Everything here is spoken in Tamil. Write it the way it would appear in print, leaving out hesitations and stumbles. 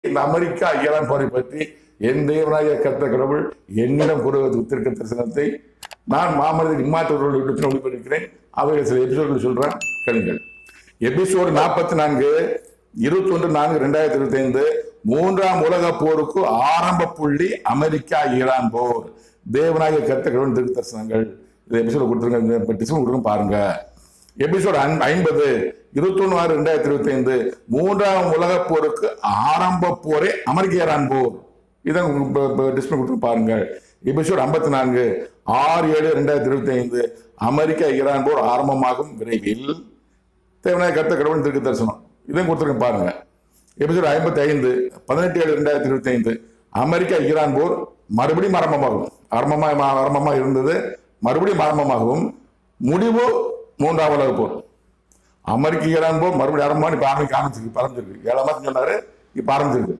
இந்த அமெரிக்கா ஈரான் போரை பற்றி என் தேவனாய கர்த்த கடவுள் என்னிடம் கூறுவது உத்திருக்க தரிசனத்தை நான் மாமனிதர் இம்மாற்றவர்கள் விட்டு ஒளிபெறுகிறேன். அவைகள் சில எபிசோடுகள் சொல்றேன், கேளுங்கள். எபிசோடு 44 21/4/2025 மூன்றாம் உலக போருக்கு ஆரம்ப புள்ளி அமெரிக்கா ஈரான் போர். தேவனாய கர்த்த கடவுள் திரு தரிசனங்கள். இந்த எபிசோடு கொடுத்துருங்க, பாருங்க. எபிசோடு 50 21/6/2025 மூன்றாம் உலக போருக்கு ஆரம்ப போரே அமெரிக்க ஈரான் போர். இதான் டிஸ்பிளே கொடுத்து பாருங்க. எபிசோடு 54 6/7/2025 அமெரிக்கா ஈரான் போர் ஆரம்பமாகும் விரைவில். தேவனாய கர்த்த கடவுள் திருக்கு தரிசனம். இதையும் கொடுத்துருங்க பாருங்க. எபிசோடு 55 18/7/2025 அமெரிக்கா ஈரான் போர் மறுபடியும் ஆரம்பமாகும். ஆரம்பமா இருந்தது, மறுபடியும் ஆரம்பமாகும். முடிவு மூன்றாம் உலக போர். அமெரிக்க ஈரான் போர் மறுபடியும் ஆரம்பமா இப்ப ஆரம்பிச்சிருக்கு. 7 மாசம் சொன்னாரு, இப்ப ஆரம்பிச்சிருக்கு.